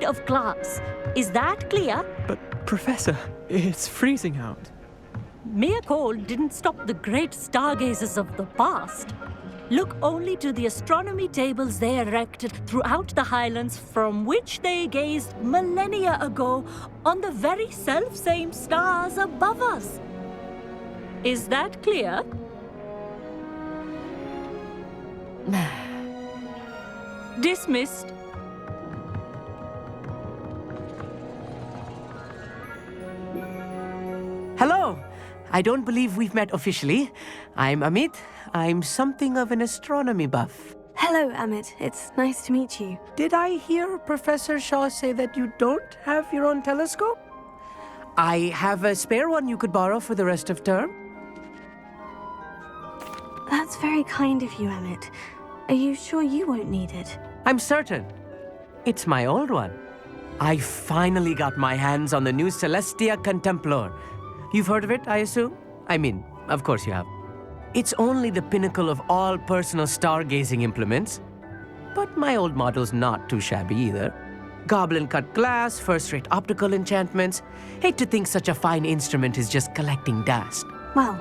of glass. Is that clear? But, Professor, it's freezing out. Mere cold didn't stop the great stargazers of the past. Look only to the astronomy tables they erected throughout the Highlands from which they gazed millennia ago on the very self-same stars above us. Is that clear? Dismissed. Hello! I don't believe we've met officially. I'm Amit. I'm something of an astronomy buff. Hello, Amit. It's nice to meet you. Did I hear Professor Shaw say that you don't have your own telescope? I have a spare one you could borrow for the rest of term. That's very kind of you, Amit. Are you sure you won't need it? I'm certain. It's my old one. I finally got my hands on the new Celestia Contemplar. You've heard of it, I assume? I mean, of course you have. It's only the pinnacle of all personal stargazing implements. But my old model's not too shabby either. Goblin-cut glass, first-rate optical enchantments. Hate to think such a fine instrument is just collecting dust. Well,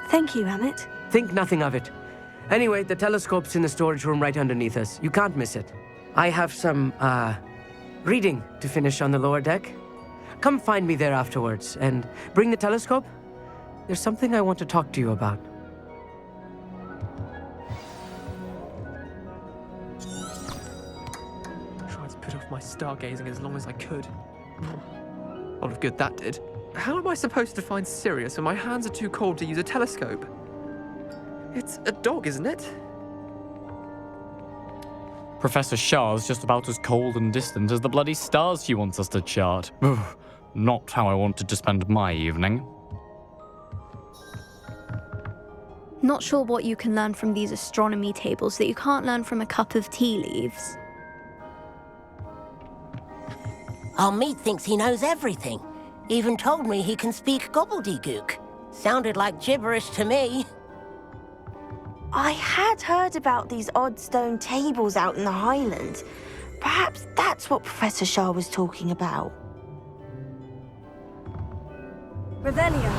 thank you, Amit. Think nothing of it. Anyway, the telescope's in the storage room right underneath us. You can't miss it. I have some, reading to finish on the lower deck. Come find me there afterwards, and bring the telescope. There's something I want to talk to you about. Tried to put off my stargazing as long as I could. A lot of good that did. How am I supposed to find Sirius when my hands are too cold to use a telescope? It's a dog, isn't it? Professor Shah's just about as cold and distant as the bloody stars she wants us to chart. Ugh, not how I wanted to spend my evening. Not sure what you can learn from these astronomy tables that you can't learn from a cup of tea leaves. Our meat thinks he knows everything. Even told me he can speak gobbledygook. Sounded like gibberish to me. I had heard about these odd stone tables out in the Highlands. Perhaps that's what Professor Shah was talking about. Revelio.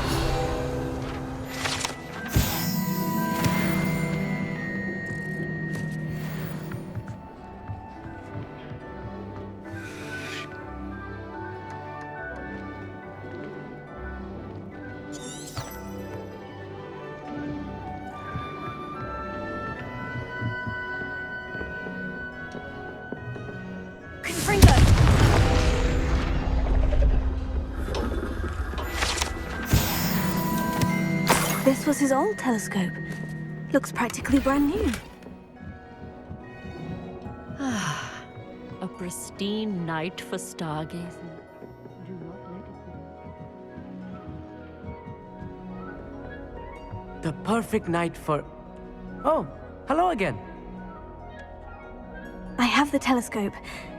This was his old telescope. Looks practically brand new. A pristine night for stargazing. Do not let it The perfect night for... Oh, hello again. I have the telescope.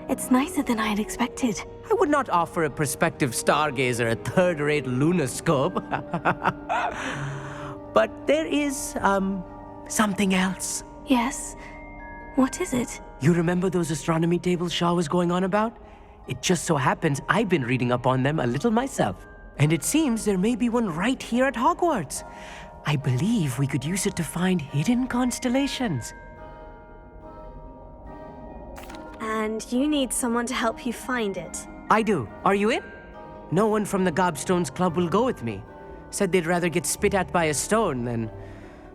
It's nicer than I had expected. I would not offer a prospective stargazer a third-rate lunoscope. But there is, something else. Yes? What is it? You remember those astronomy tables Shaw was going on about? It just so happens I've been reading up on them a little myself. And it seems there may be one right here at Hogwarts. I believe we could use it to find hidden constellations. And you need someone to help you find it. I do. Are you in? No one from the Gobstones Club will go with me. Said they'd rather get spit at by a stone than...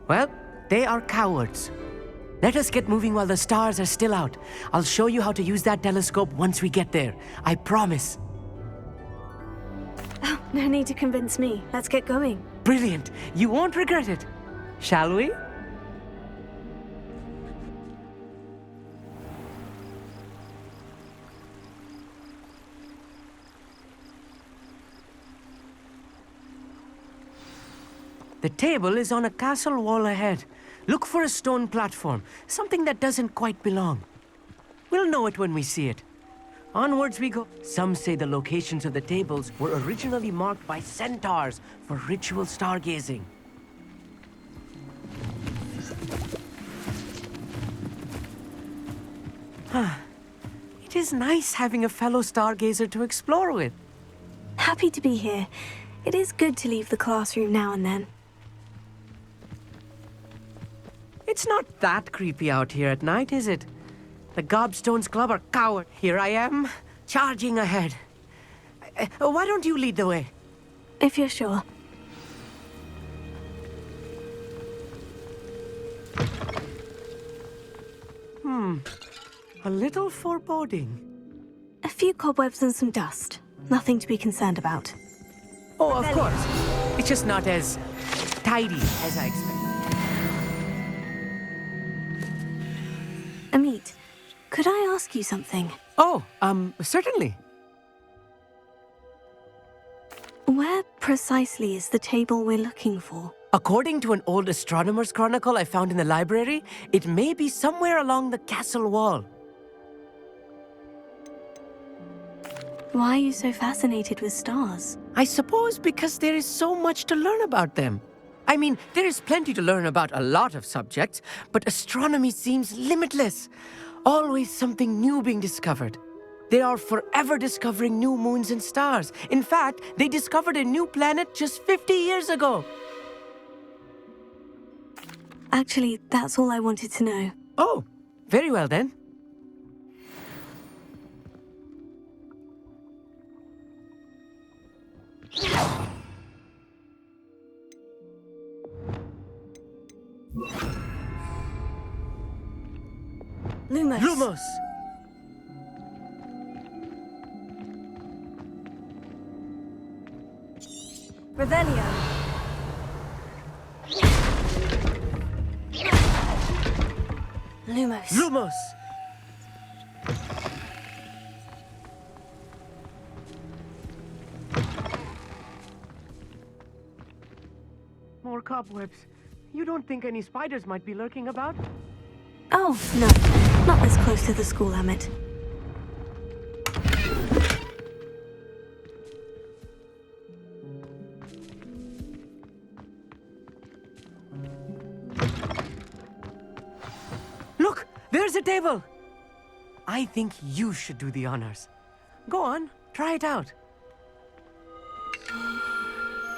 Well, they are cowards. Let us get moving while the stars are still out. I'll show you how to use that telescope once we get there. I promise. Oh, no need to convince me. Let's get going. Brilliant. You won't regret it. Shall we? The table is on a castle wall ahead. Look for a stone platform, something that doesn't quite belong. We'll know it when we see it. Onwards we go. Some say the locations of the tables were originally marked by centaurs for ritual stargazing. It is nice having a fellow stargazer to explore with. Happy to be here. It is good to leave the classroom now and then. It's not that creepy out here at night, is it? The Gobstones Club are coward. Here I am, charging ahead. Why don't you lead the way? If you're sure. A little foreboding. A few cobwebs and some dust. Nothing to be concerned about. Oh, of course. It's just not as tidy as I expected. Amit, could I ask you something? Oh, certainly. Where precisely is the table we're looking for? According to an old astronomer's chronicle I found in the library, it may be somewhere along the castle wall. Why are you so fascinated with stars? I suppose because there is so much to learn about them. I mean, there is plenty to learn about a lot of subjects, but astronomy seems limitless. Always something new being discovered. They are forever discovering new moons and stars. In fact, they discovered a new planet just 50 years ago. Actually, that's all I wanted to know. Oh, very well then. Lumos. Lumos! Revelio. Lumos. Lumos! More cobwebs. You don't think any spiders might be lurking about? Oh, no. Not this close to the school, Amit. Look! There's a table! I think you should do the honors. Go on, try it out.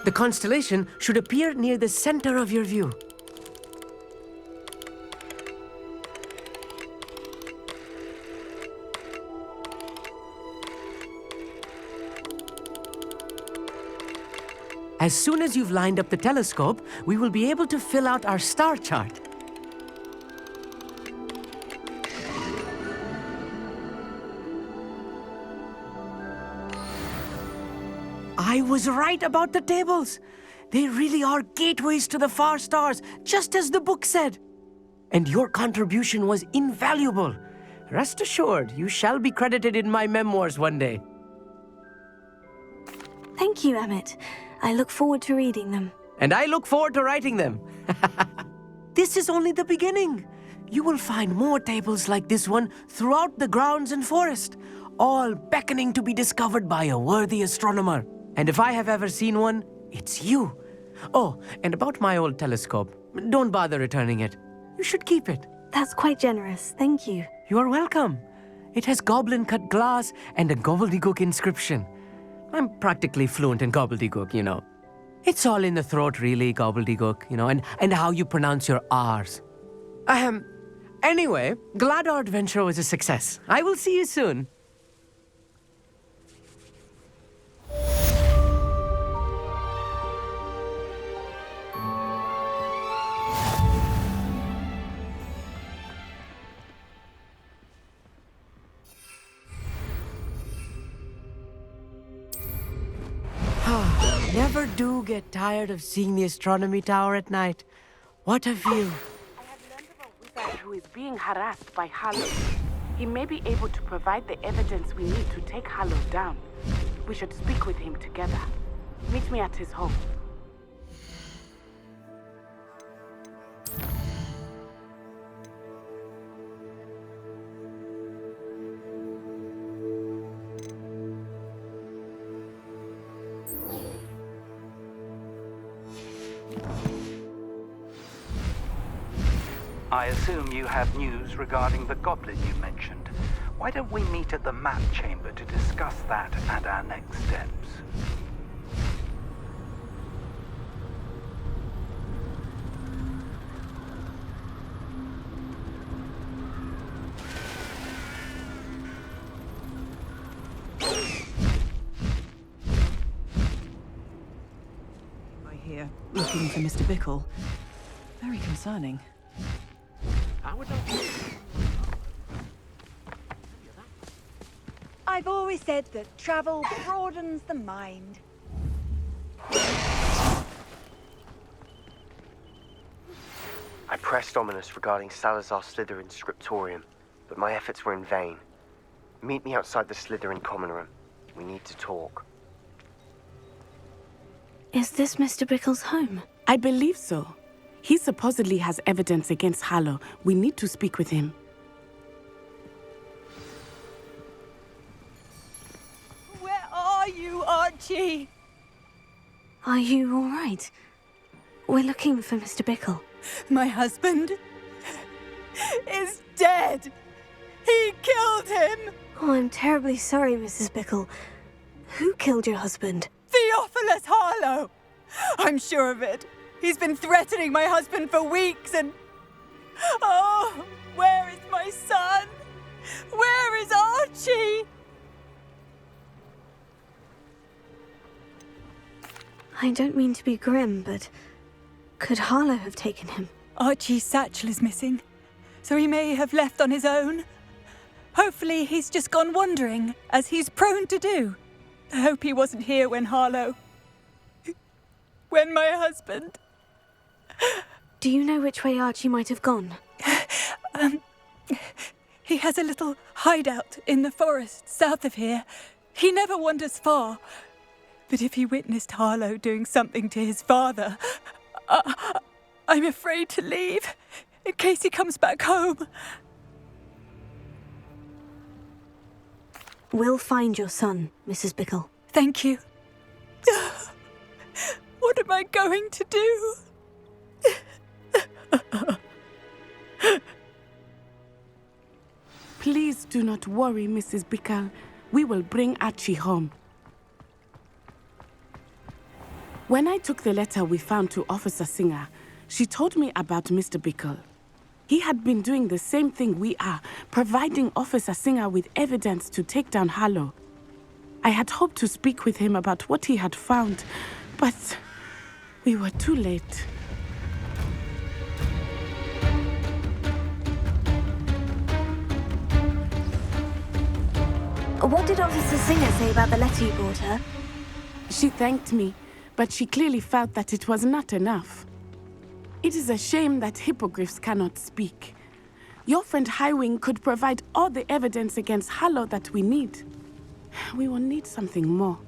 The constellation should appear near the center of your view. As soon as you've lined up the telescope, we will be able to fill out our star chart. I was right about the tables. They really are gateways to the far stars, just as the book said. And your contribution was invaluable. Rest assured, you shall be credited in my memoirs one day. Thank you, Amit. I look forward to reading them. And I look forward to writing them. This is only the beginning. You will find more tables like this one throughout the grounds and forest, all beckoning to be discovered by a worthy astronomer. And if I have ever seen one, it's you. Oh, and about my old telescope, don't bother returning it. You should keep it. That's quite generous. Thank you. You are welcome. It has goblin-cut glass and a gobbledygook inscription. I'm practically fluent in gobbledygook, you know. It's all in the throat, really, gobbledygook, you know, and how you pronounce your R's. Anyway, glad our adventure was a success. I will see you soon. Never do get tired of seeing the astronomy tower at night. What a view. I have learned of a wizard who is being harassed by Hallow. He may be able to provide the evidence we need to take Hallow down. We should speak with him together. Meet me at his home. I assume you have news regarding the goblin you mentioned. Why don't we meet at the map chamber to discuss that and our next steps? Here, looking for Mr. Bickle. Very concerning. I've always said that travel broadens the mind. I pressed Ominous regarding Salazar Slytherin's scriptorium, but my efforts were in vain. Meet me outside the Slytherin common room. We need to talk. Is this Mr. Bickle's home? I believe so. He supposedly has evidence against Harlow. We need to speak with him. Where are you, Archie? Are you all right? We're looking for Mr. Bickle. My husband is dead. He killed him. Oh, I'm terribly sorry, Mrs. Bickle. Who killed your husband? Theophilus Harlow! I'm sure of it. He's been threatening my husband for weeks and... Oh, where is my son? Where is Archie? I don't mean to be grim, but could Harlow have taken him? Archie's satchel is missing, so he may have left on his own. Hopefully he's just gone wandering, as he's prone to do. I hope he wasn't here when when my husband... Do you know which way Archie might have gone? He has a little hideout in the forest south of here. He never wanders far. But if he witnessed Harlow doing something to his father, I'm afraid to leave, in case he comes back home. We'll find your son, Mrs. Bickle. Thank you. What am I going to do? Please do not worry, Mrs. Bickle. We will bring Archie home. When I took the letter we found to Officer Singer, she told me about Mr. Bickle. He had been doing the same thing we are, providing Officer Singer with evidence to take down Harlow. I had hoped to speak with him about what he had found, but we were too late. What did Officer Singer say about the letter you brought her? She thanked me, but she clearly felt that it was not enough. It is a shame that hippogriffs cannot speak. Your friend Highwing could provide all the evidence against Harlow that we need. We will need something more.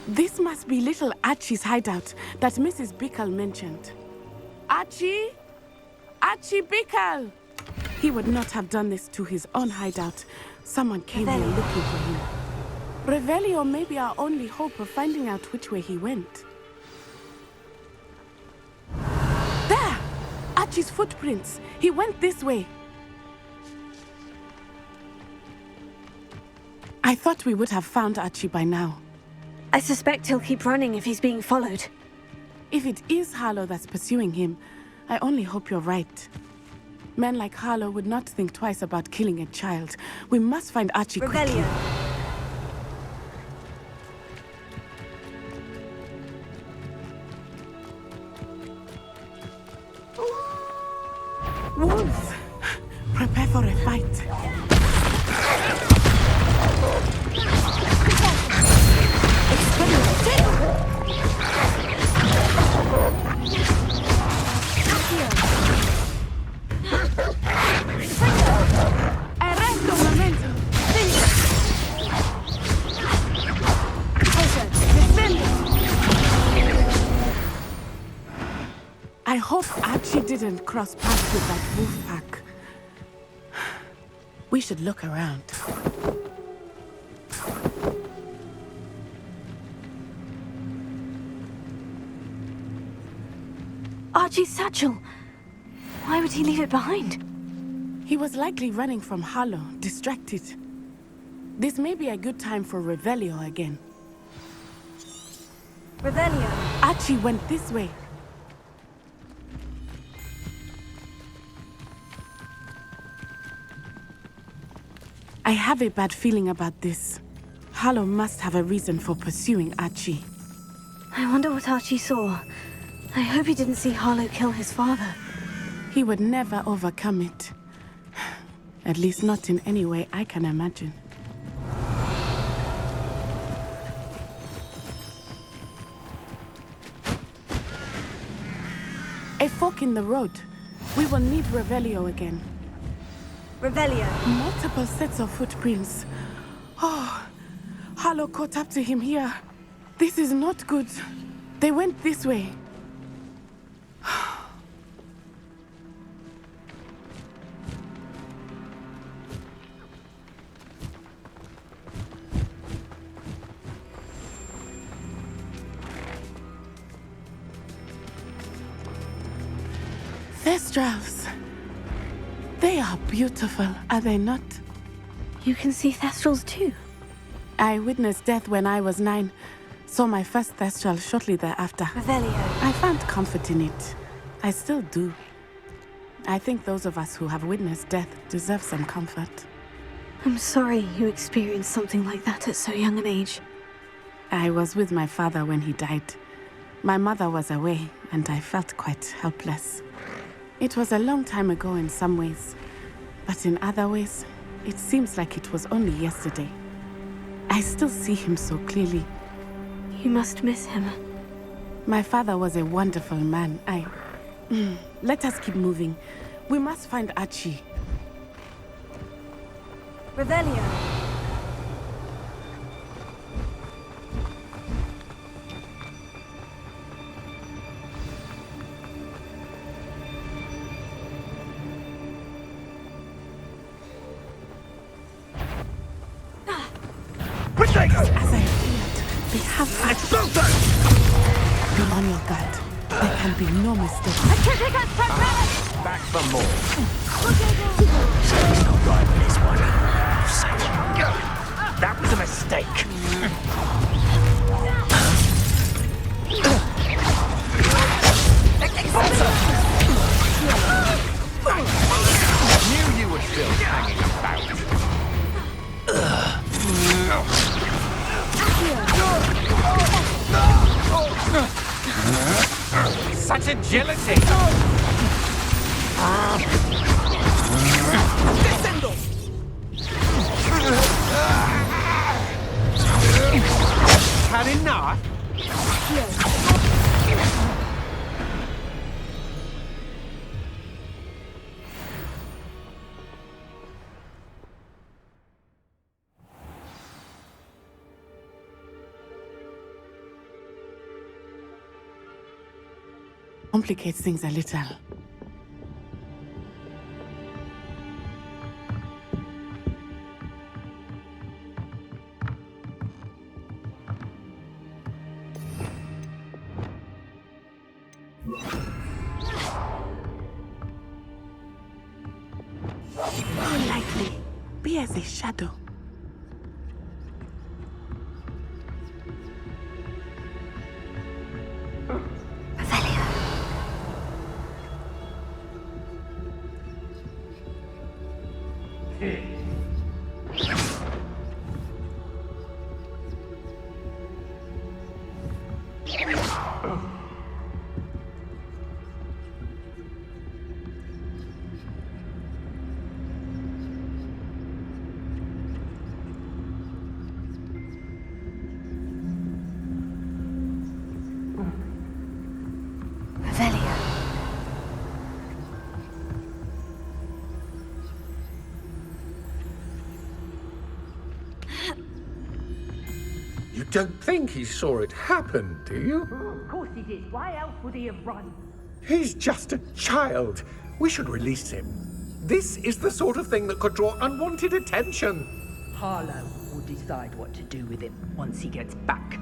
This must be little Archie's hideout that Mrs. Bickle mentioned. Archie? Archie Bickle! He would not have done this to his own hideout. Someone came here looking for him. Revelio may be our only hope of finding out which way he went. There! Archie's footprints. He went this way. I thought we would have found Archie by now. I suspect he'll keep running if he's being followed. If it is Harlow that's pursuing him, I only hope you're right. Men like Harlow would not think twice about killing a child. We must find Archie quickly. Wolves! Prepare for a fight. I hope Archie didn't cross paths with that wolf pack. We should look around. Archie's satchel. Why would he leave it behind? He was likely running from Harlow, distracted. This may be a good time for Revelio again. Revelio. Archie went this way. I have a bad feeling about this. Harlow must have a reason for pursuing Archie. I wonder what Archie saw. I hope he didn't see Harlow kill his father. He would never overcome it. At least not in any way I can imagine. A fork in the road. We will need Revelio again. Revelio. Multiple sets of footprints. Oh, Harlow caught up to him here. This is not good. They went this way. Thestrals. They are beautiful, are they not? You can see Thestrals too. I witnessed death when I was 9. Saw my first Thestral shortly thereafter. Revelio. I found comfort in it. I still do. I think those of us who have witnessed death deserve some comfort. I'm sorry you experienced something like that at so young an age. I was with my father when he died. My mother was away, and I felt quite helpless. It was a long time ago in some ways, but in other ways, it seems like it was only yesterday. I still see him so clearly. You must miss him. My father was a wonderful man. Let us keep moving. We must find Archie. Revelio. As I feared, they have Archie. Be on your guard. There can be no mistake. Back for more. He's not right with this one. That was a mistake. Knew you were still hanging about. Such agility! Descendo! Had enough? Complicates things a little. More likely, be as a shadow. You don't think he saw it happen, do you? Of course he did. Why else would he have run? He's just a child. We should release him. This is the sort of thing that could draw unwanted attention. Harlow will decide what to do with him once he gets back.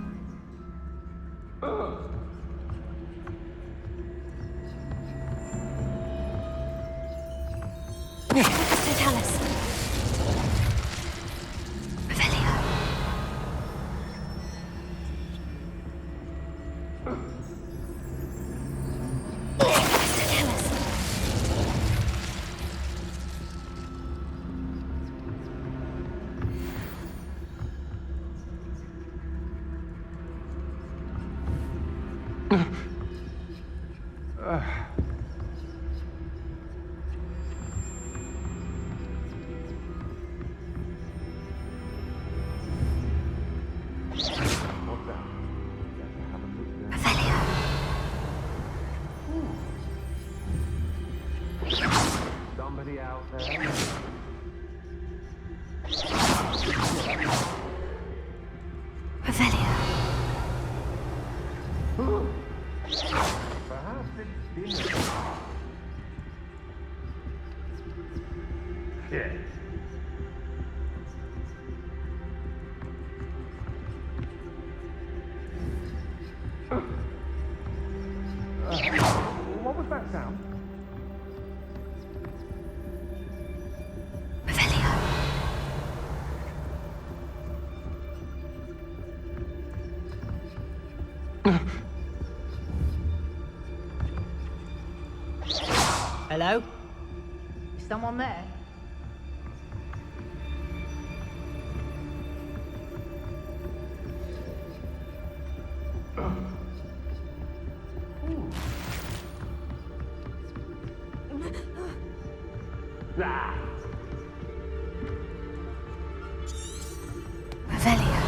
Totalis. Revelio. Somebody out there? Revelio. Perhaps it's dinner. Yes. What was that sound? Hello? Is someone there? Ah. Revelio.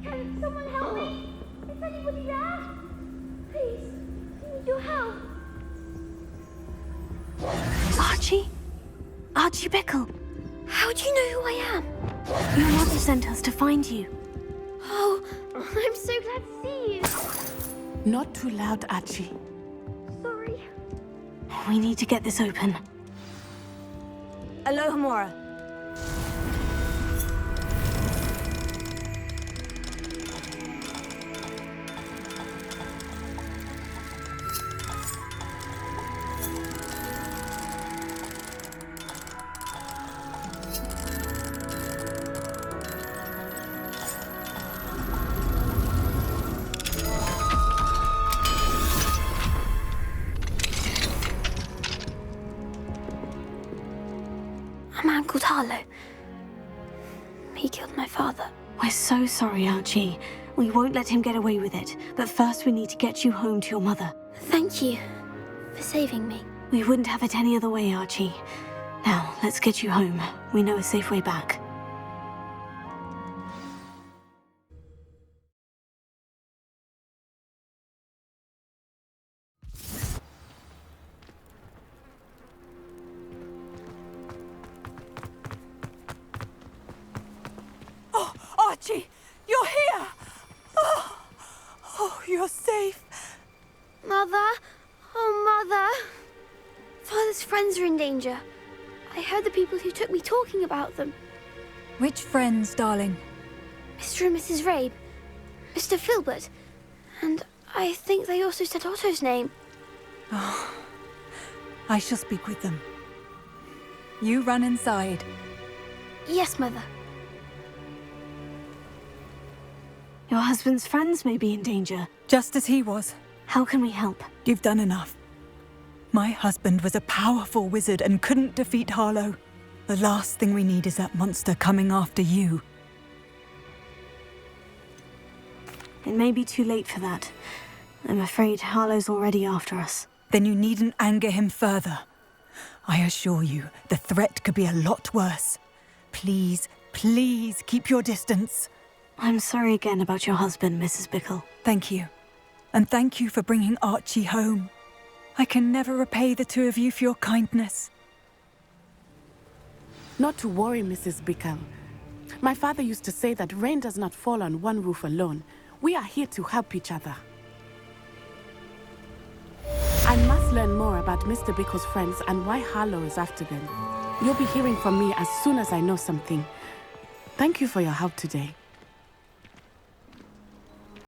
Can someone help me? Is anybody there? Please, I need your help. Archie? Archie Bickle. How do you know who I am? Your mother sent us to find you. Oh, I'm so glad to see you. Not too loud, Archie. Sorry. We need to get this open. Alohomora. A man called Harlow. He killed my father. We're so sorry, Archie. We won't let him get away with it. But first we need to get you home to your mother. Thank you for saving me. We wouldn't have it any other way, Archie. Now, let's get you home. We know a safe way back. Oh, Archie! You're here! Oh, you're safe. Mother? Oh, Mother. Father's friends are in danger. I heard the people who took me talking about them. Which friends, darling? Mr. and Mrs. Rabe. Mr. Filbert. And I think they also said Otto's name. Oh, I shall speak with them. You run inside. Yes, Mother. Your husband's friends may be in danger. Just as he was. How can we help? You've done enough. My husband was a powerful wizard and couldn't defeat Harlow. The last thing we need is that monster coming after you. It may be too late for that. I'm afraid Harlow's already after us. Then you needn't anger him further. I assure you, the threat could be a lot worse. Please, please keep your distance. I'm sorry again about your husband, Mrs. Bickle. Thank you. And thank you for bringing Archie home. I can never repay the two of you for your kindness. Not to worry, Mrs. Bickle. My father used to say that rain does not fall on one roof alone. We are here to help each other. I must learn more about Mr. Bickle's friends and why Harlow is after them. You'll be hearing from me as soon as I know something. Thank you for your help today.